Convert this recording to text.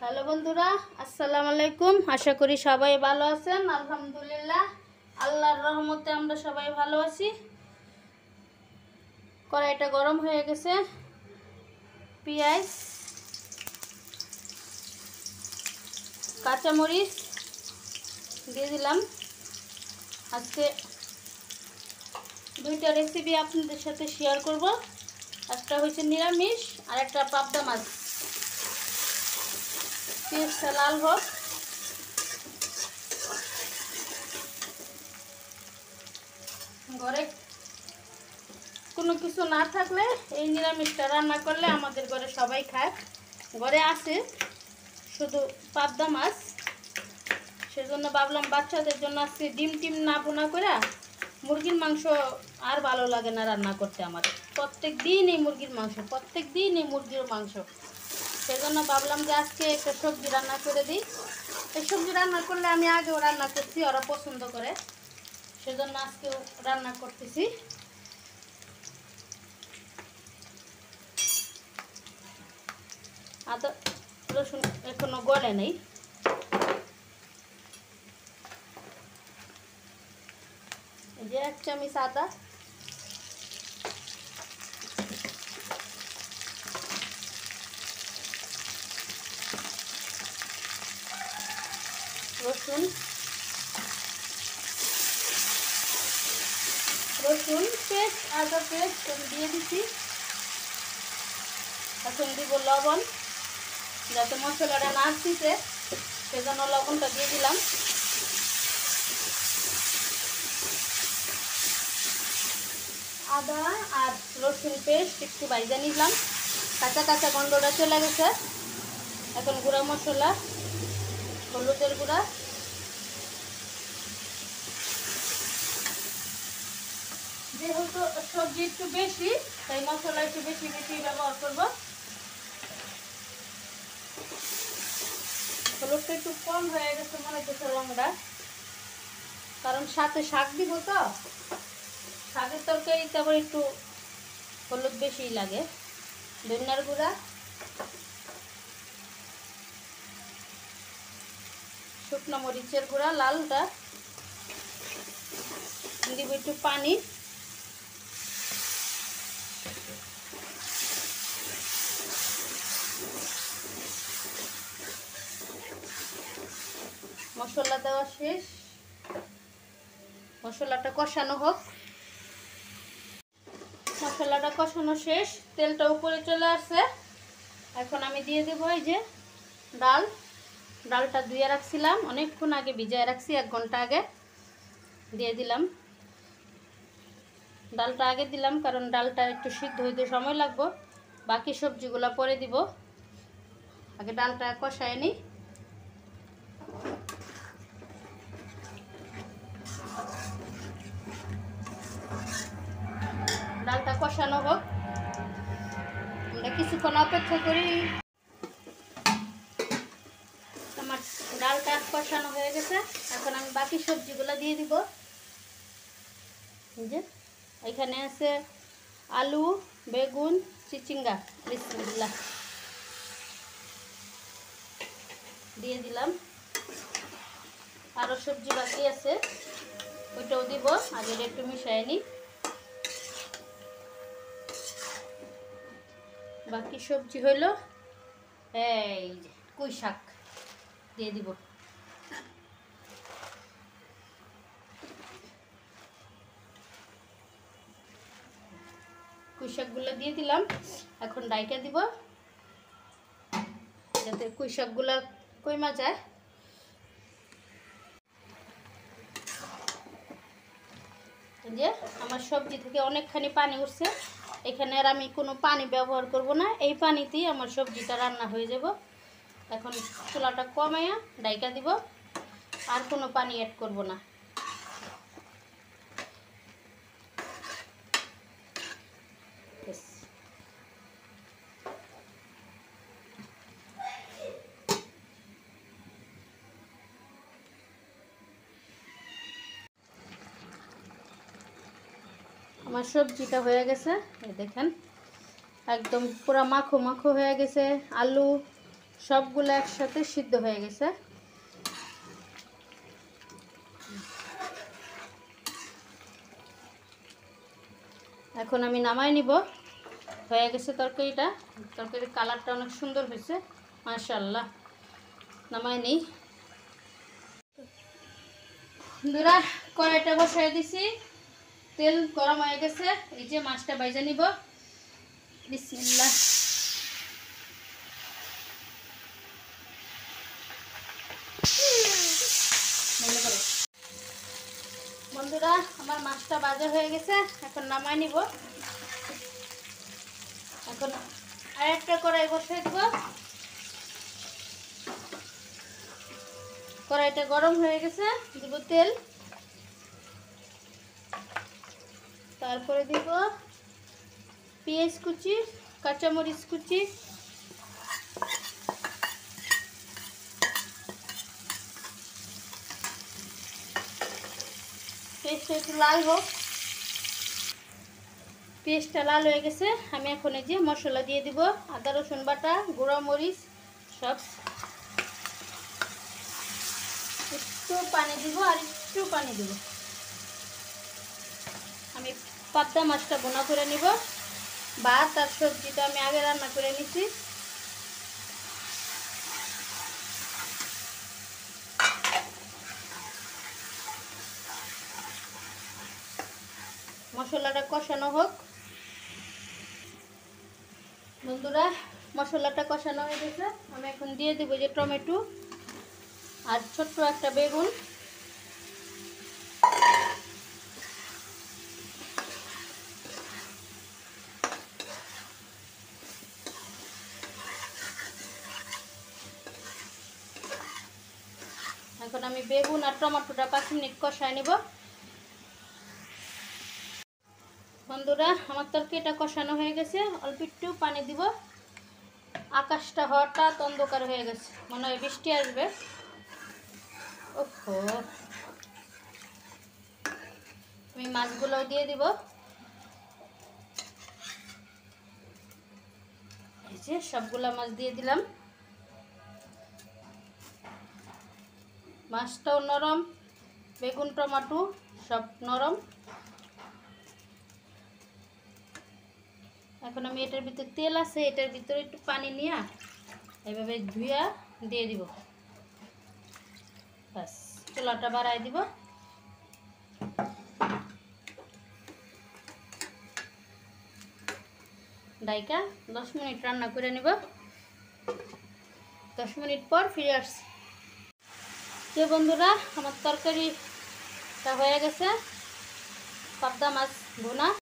Hello বন্ধুরা, আসসালামু আলাইকুম। আশা করি সবাই ভালো আছেন। আলহামদুলিল্লাহ, আল্লাহর রহমতে আমরা সবাই ভালো আছি। কড়াইটা গরম হয়ে গেছে। পেঁয়াজ, কাঁচামরিচ দিয়ে দিলাম। আজকে দুইটা রেসিপি আপনাদের সাথে শেয়ার করব। একটা হচ্ছে নিরামিষ আর একটা পাবদা মাছ। পেঁয়াজটা লাল হোক। ঘরে কোনো কিছু না থাকলে এই নিরামিষটা রান্না করলে আমাদের ঘরে সবাই খায়। ঘরে আছে শুধু পাবদা মাছ, সেজন্য ভাবলাম বাচ্চাদের জন্য আজকে ডিম টিম না বোনা করে মুরগির মাংস আর ভালো লাগে না রান্না করতে। আমার প্রত্যেক দিন এই মুরগির মাংস, প্রত্যেক দিন এই মুরগির মাংস। সেজন্য ভাবলাম যে আজকে একটা সবজি রান্না করে দিই। এই সবজি রান্না করলে আমি আগেও রান্না করছি, ওরা পছন্দ করে, সেজন্য আজকেও রান্না করতেছি। আদা রসুন এখনো গলে নেই। এই যে 1 চামচ আদা, রসুন পেস্ট, আদা পেস্ট দিয়ে দিচ্ছি। এখন দিব লবণ, যাতে মশলাটা না আসছে সেজন্য লবণটা দিয়ে দিলাম। আদা আর রসুন পেস্ট একটু ভাজা নিলাম, কাঁচা কাঁচা গন্ধটা চলে গেছে। এখন গুঁড়া মশলা, হলুদের গুঁড়া, যেহেতু সবজি একটু বেশি তাই মশলা একটু বেশি বেশি ব্যবহার করব। হলুদটা একটু কম হয়ে গেছে মনে হচ্ছে রঙটা, কারণ সাথে শাক দিব তো, শাকের তরকারিতে আবার একটু হলুদ বেশি লাগে। ধনিয়ার গুঁড়া, শুকনো মরিচের গুঁড়া লালটা, দিব একটু পানি, মশলা দেওয়া শেষ। মশলাটা কষানো হোক। মশলাটা কষানো শেষ, তেলটা উপরে চলে আসছে। এখন আমি দিয়ে দেবো এই যে ডালটা ধুয়ে রাখছিলাম, অনেকক্ষণ আগে ভিজিয়ে রাখছি, 1 ঘন্টা আগে দিয়ে দিলাম। ডালটা আগে দিলাম কারণ ডালটা একটু সিদ্ধ হইতে সময় লাগবে। বাকি সবজিগুলো পরে দিব, আগে ডালটা কষায় নিই। ডালটা কষানো হোক, আমরা কিছুক্ষণ অপেক্ষা করি। আমার ডালটা কষানো হয়ে গেছে, এখন আমি বাকি সবজিগুলো দিয়ে দিব। যে এখানে আছে আলু, বেগুন, চিচিঙ্গা, বিসমিল্লাহ দিয়ে দিলাম। আরও সবজি বাকি আছে, ওইটাও দিব, আগে একটু মিশিয়ে নিই। বাকি সবজি হইল এই যে পুঁই শাক দিয়ে দিব। পুঁই শাকগুলো দিয়ে দিলাম, এখন ডাইকা দিব যাতে পুঁই শাকগুলো কইমা যায়। যে আমার সবজি থেকে অনেকখানি পানি উঠছে, এখানে আর আমি কোনো পানি ব্যবহার করব না, এই পানিতেই আমার সবজিটা রান্না হয়ে যাব। এখন চুলাটা কমাইয়া ডাইকা দিব, আর কোনো পানি অ্যাড করব না। আমার সবজিটা হয়ে গেছে, এই দেখেন একদম পুরো মাখো মাখো হয়ে গেছে। আলু সবগুলো একসাথে সিদ্ধ হয়ে গেছে। এখন আমি নামাই নিব। হয়ে গেছে তরকারিটা। তরকারির কালারটা অনেক সুন্দর হয়েছে, মাশাআল্লাহ। নামাই নেই। বন্ধুরা, কড়াইটা বসাই দিছি, তেল গরম হয়ে গেছে। এই যে মাছটা ভাজা নিব। বিসমিল্লাহ। বন্ধুরা, আমার মাছটা ভাজা হয়ে গেছে, এখন নামাই নিব। এখন আরেকটা কড়াই বসাই দিব। কড়াইটা গরম হয়ে গেছে, দিব তেল। তারপরে দিব পেঁয়াজ কুচি, কাঁচামরিচ কুচি, পেঁয়াজটা একটু লাল হোক। পেঁয়াজটা লাল হয়ে গেছে, আমি এখন এই যে মশলা দিয়ে দিব। আদা রসুন বাটা, গুঁড়া মরিচ সব। একটু পানি দিব, আর একটু পানি দিব। আমি পাবদা মাছটা বোনা করে নিব। ভাত আর সবজিটা আমি আগে রান্না করে নিছি। মশলাটা কষানো হোক। বন্ধুরা, মশলাটা কষানো হয়ে গেছে, আমি এখন দিয়ে দেবো যে টমেটো আর ছোট্ট একটা বেগুন। এখন আমি বেগুন আর টমেটোটা 5 মিনিট কষায় নিব। বন্ধুরা, আমার তরকারিটা কষানো হয়ে গেছে, অল্প একটু পানি দিব। আকাশটা হঠাৎ অন্ধকার হয়ে গেছে, মনে হয় বৃষ্টি আসবে। ওহো, আমি মাছগুলোও দিয়ে দিব। এই যে সবগুলা মাছ দিয়ে দিলাম। মাছটাও নরম, বেগুন টমেটো সব নরম। এখন আমি এটার ভিতরে তেল আছে, এটার ভিতরে একটু পানি নিয়ে এভাবে ধুইয়া দিয়ে দিব। বাস, চুলাটা বাড়াই দিব। ডাইকা 10 মিনিট রান্না করে নিব। 10 মিনিট পর ফিরে আসছি। যে বন্ধুরা, আমার তরকারিটা হয়ে গেছে, পাবদা মাছ ভুনা।